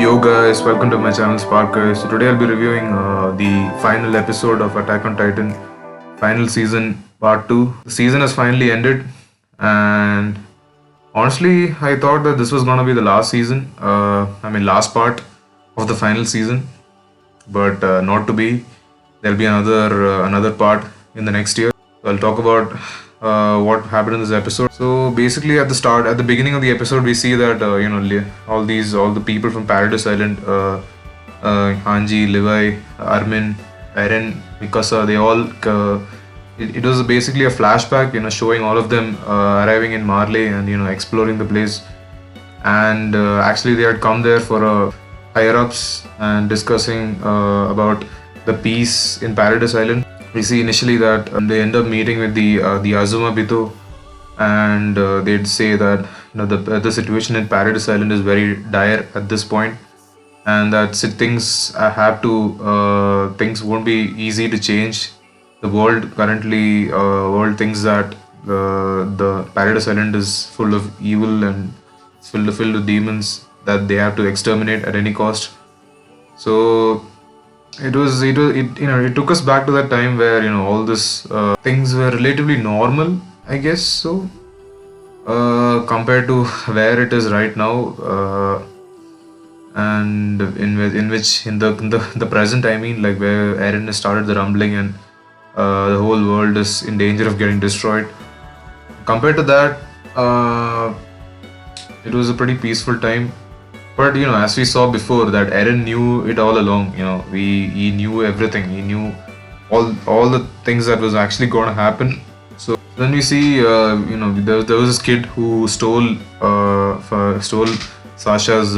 Yo guys, welcome to my channel Sparker. So today I'll be reviewing the final episode of Attack on Titan, final season part 2. The season has finally ended, and honestly I thought that this was gonna be the last season, last part of the final season, but not to be. There'll be another part in the next year. So I'll talk about what happened in this episode. So basically, at the beginning of the episode, we see that all the people from Paradise Island, Hanji, Levi, Armin, Eren, Mikasa, they all. It was basically a flashback, showing all of them arriving in Marley and exploring the place. And actually, they had come there for higher ups and discussing about the peace in Paradise Island. We see initially that they end up meeting with the Azuma Bito, and they'd say that the situation in Paradise Island is very dire at this point, and that things won't be easy to change. The world currently world thinks that the Paradise Island is full of evil and it's filled with demons that they have to exterminate at any cost. So it took us back to that time where all this things were relatively normal, I guess so, compared to where it is right now, and in the present, I mean, like where Eren has started the rumbling and the whole world is in danger of getting destroyed. Compared to that, it was a pretty peaceful time. But as we saw before, that Eren knew it all along. He knew everything. He knew all the things that was actually going to happen. So then we see, there was this kid who stole Sasha's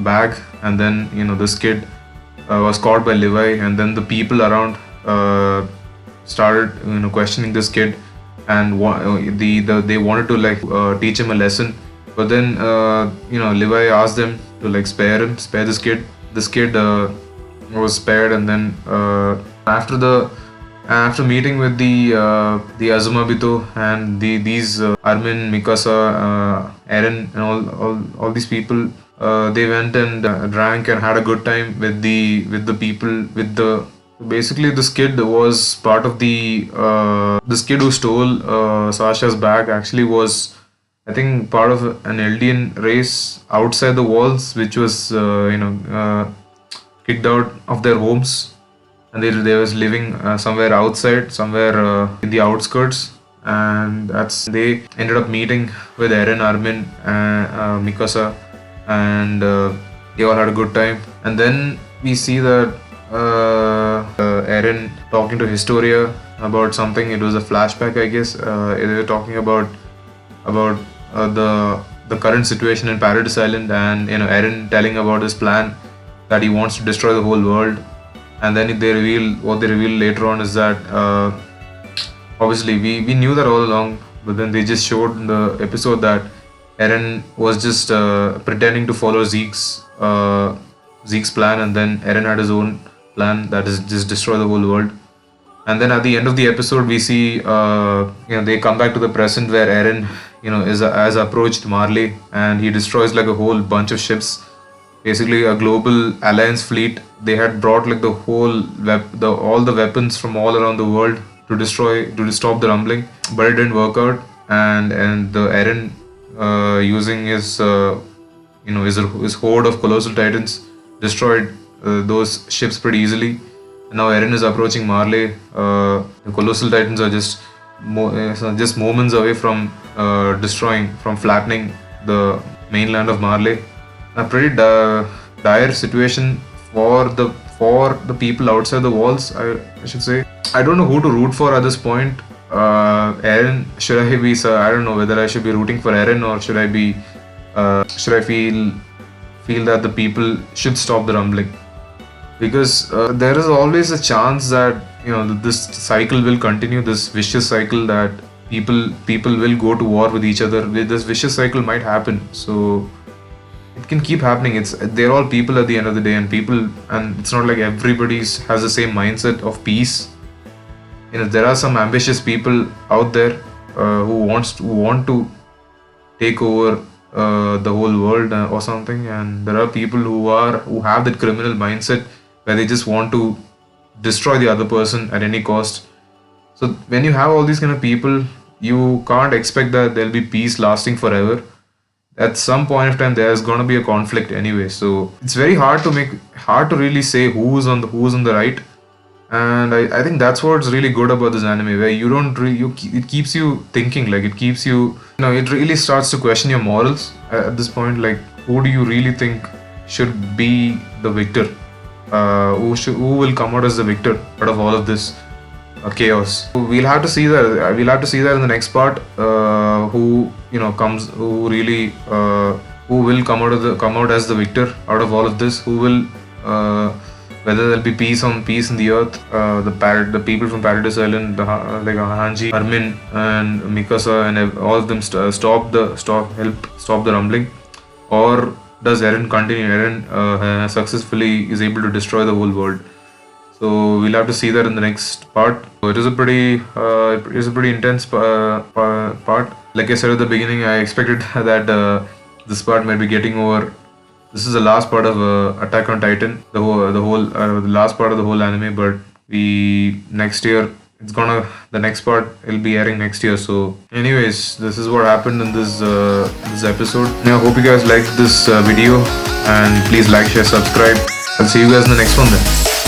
bag, and then this kid was caught by Levi, and then the people around started questioning this kid, and they wanted to teach him a lesson. But then Levi asked them to spare this kid. This kid was spared, and then after meeting with the Azuma Bito and these Armin, Mikasa, Eren, and all these people, they went and drank and had a good time with the people. Basically, this kid was part of this kid who stole Sasha's bag. Actually, was, I think, part of an Eldian race outside the walls, which was kicked out of their homes, and they was living somewhere outside, somewhere in the outskirts, and they ended up meeting with Eren, Armin, Mikasa, and they all had a good time. And then we see that Eren talking to Historia about something. It was a flashback, I guess. They were talking about the current situation in Paradise Island, and Eren telling about his plan that he wants to destroy the whole world. And then what they reveal later on is that obviously we knew that all along, but then they just showed in the episode that Eren was just pretending to follow Zeke's plan, and then Eren had his own plan, that is just destroy the whole world. And then at the end of the episode, we see they come back to the present where Eren has approached Marley, and he destroys a whole bunch of ships, basically a global alliance fleet. They had brought all the weapons from all around the world to stop the rumbling, but it didn't work out. And the Eren using his his horde of colossal titans destroyed those ships pretty easily. Now Eren is approaching Marley. The colossal titans are just moments away from flattening the mainland of Marley. A pretty dire situation for the people outside the walls, I should say. I don't know who to root for at this point. Eren, should I be? I don't know whether I should be rooting for Eren, or should I feel that the people should stop the rumbling. Because there is always a chance that this cycle will continue, this vicious cycle that people will go to war with each other. This vicious cycle might happen, so it can keep happening. They're all people at the end of the day, and it's not like everybody has the same mindset of peace. There are some ambitious people out there who want to take over the whole world or something, and there are people who have that criminal mindset where they just want to destroy the other person at any cost. So when you have all these kind of people, you can't expect that there'll be peace lasting forever. At some point of time, there's gonna be a conflict anyway. So it's very hard to really say who's on the right. And I think that's what's really good about this anime, where you don't really, it keeps you thinking, like it keeps you, it really starts to question your morals at this point. Like, who do you really think should be the victor? Who will come out as the victor out of all of this chaos? We'll have to see that. We'll have to see that in the next part. Who will come out as the victor out of all of this? Who will whether there'll be peace in the earth? The people from Paradise Island, like Hanji, Armin, and Mikasa, and all of them stop the rumbling, or does Eren continue? Eren successfully is able to destroy the whole world. So we'll have to see that in the next part. So it is a pretty intense part. Like I said at the beginning, I expected that this part might be getting over. This is the last part of Attack on Titan, the last part of the whole anime. But the next part will be airing next year. So, anyways, this is what happened in this episode. I hope you guys liked this video, and please like, share, subscribe. I'll see you guys in the next one then.